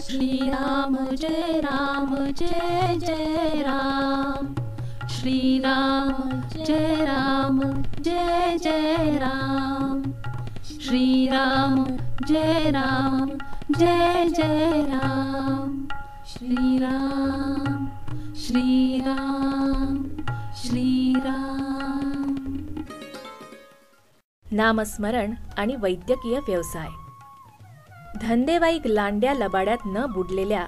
श्रीराम जय राम जय जय राम, श्रीराम जय राम जय जय राम, श्रीराम जय राम जय जय राम, श्रीराम श्रीराम श्रीराम। नामस्मरण आणि वैद्यकीय व्यवसाय। धंदेवाईक लांड्या लबाड्यात न बुडलेल्या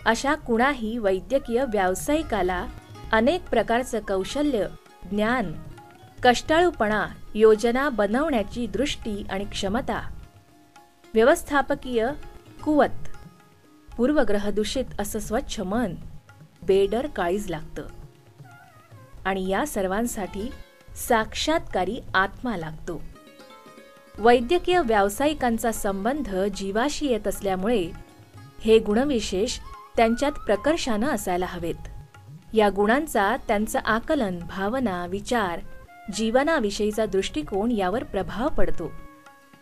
अशा कुणाही वैद्यकीय व्यावसायिकाला अनेक प्रकारचं कौशल्य, ज्ञान, कष्टाळूपणा, योजना बनवण्याची दृष्टी आणि क्षमता, व्यवस्थापकीय कुवत, पूर्वग्रहदूषित असं स्वच्छ मन, बेडर काळीज लागतं आणि या सर्वांसाठी साक्षात्कारी आत्मा लागतो। वैद्यकीय व्यावसायिकांचा संबंध जीवाशी येत असल्यामुळे हे गुणविशेष त्यांच्यात प्रकर्षानं असायला हवेत। या गुणांचा त्यांचं आकलन, भावना, विचार, जीवनाविषयीचा दृष्टिकोन यावर प्रभाव पडतो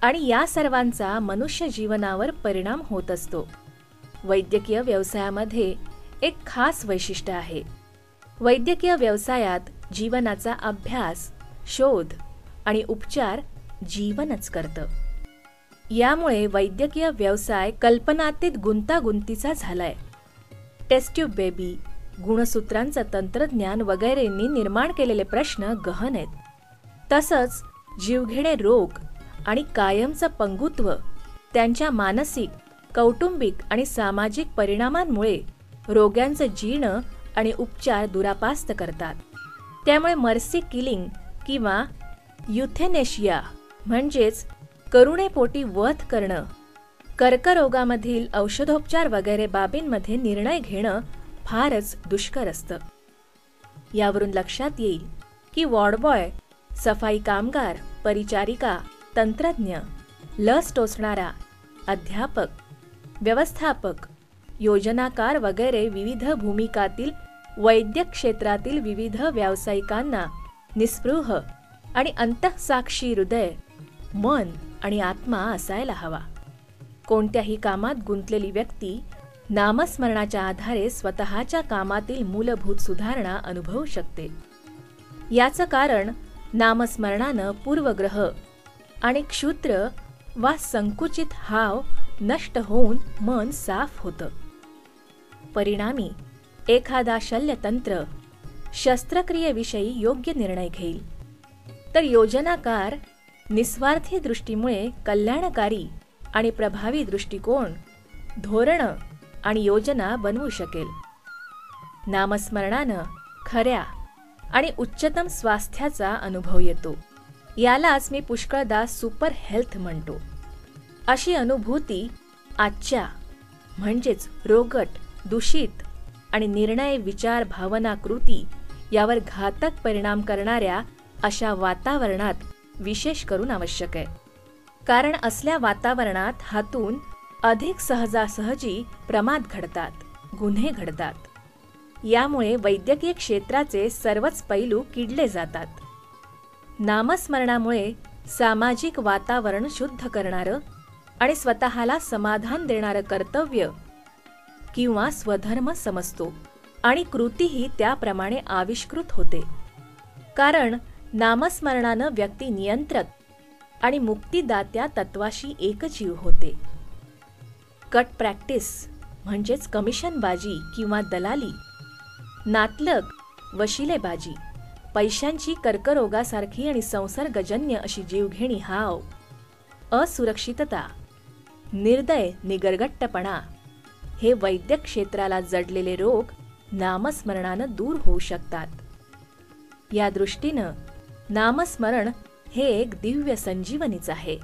आणि या सर्वांचा मनुष्य जीवनावर परिणाम होत असतो। वैद्यकीय व्यवसायामध्ये एक खास वैशिष्ट्य आहे। वैद्यकीय व्यवसायात जीवनाचा अभ्यास, शोध आणि उपचार जीवनच करतं। यामुळे वैद्यकीय व्यवसाय कल्पनातीत गुंतागुंतीचा झालाय। टेस्ट ट्यूब बेबी, गुणसूत्रांचं तंत्रज्ञान वगैरेंनी निर्माण केलेले प्रश्न गहन आहेत। तसंच जीवघेणे रोग आणि कायमचं पंगुत्व त्यांच्या मानसिक, कौटुंबिक आणि सामाजिक परिणामांमुळे रोग्यांचं जीर्ण आणि उपचार दुरापास्त करतात। त्यामुळे मर्सी किलिंग किंवा युथेनेशिया म्हणजेच करुणेपोटी वध करणं, कर्करोगामधील औषधोपचार वगैरे बाबींमध्ये निर्णय घेणं फारच दुष्कर असतं। यावरून लक्षात येईल की वॉर्डबॉय, सफाई कामगार, परिचारिका, तंत्रज्ञ, लस टोचणारा, अध्यापक, व्यवस्थापक, योजनाकार वगैरे विविध भूमिकातील वैद्यक क्षेत्रातील विविध व्यावसायिकांना निस्पृह आणि अंतःसाक्षी हृदय, मन आणि आत्मा असायला हवा। कोणत्याही कामात गुंतलेली व्यक्ती नामस्मरणाच्या आधारे स्वतःच्या कामातील मूलभूत सुधारणा अनुभवू शकते। याचं कारण नामस्मरणानं पूर्वग्रह आणि क्षुद्र वा संकुचित हाव नष्ट होऊन मन साफ होतं। परिणामी एखादा शल्यतंत्र शस्त्रक्रियेविषयी योग्य निर्णय घेईल, तर योजनाकार निस्वार्थी दृष्टीमुळे कल्याणकारी आणि प्रभावी दृष्टिकोन, धोरणं आणि योजना बनवू शकेल। नामस्मरणानं खऱ्या आणि उच्चतम स्वास्थ्याचा अनुभव येतो। यालाच मी पुष्कळदा सुपर हेल्थ म्हणतो। अशी अनुभूती आजच्या म्हणजेच रोगट, दूषित आणि निर्णय, विचार, भावना, कृती यावर घातक परिणाम करणाऱ्या अशा वातावरणात विशेष करून आवश्यक आहे। कारण असल्या वातावरणात हातून अधिक सहजासहजी प्रमाद घडतात, गुन्हे घडतात। यामुळे वैद्यकीय क्षेत्राचे सर्वच पैलू किडले जातात। नामस्मरणामुळे सामाजिक वातावरण शुद्ध करणारं आणि स्वतःला समाधान देणारं कर्तव्य किंवा स्वधर्म समजतो आणि कृतीही त्याप्रमाणे आविष्कृत होते। कारण नामस्मरणानं व्यक्ती नियंत्रक आणि मुक्तिदात्या तत्वाशी एकजीव होते। कट प्रॅक्टिस म्हणजेच कमिशनबाजी किंवा दलाली, नातलग, वशिलेबाजी, पैशांची कर्करोगासारखी आणि संसर्गजन्य अशी जीवघेणी हाव, असुरक्षितता, निर्दय निगरगट्टपणा हे वैद्यक क्षेत्राला जडलेले रोग नामस्मरणानं दूर होऊ शकतात। या दृष्टीनं नामस्मरण हे एक दिव्य संजीवनीच आहे।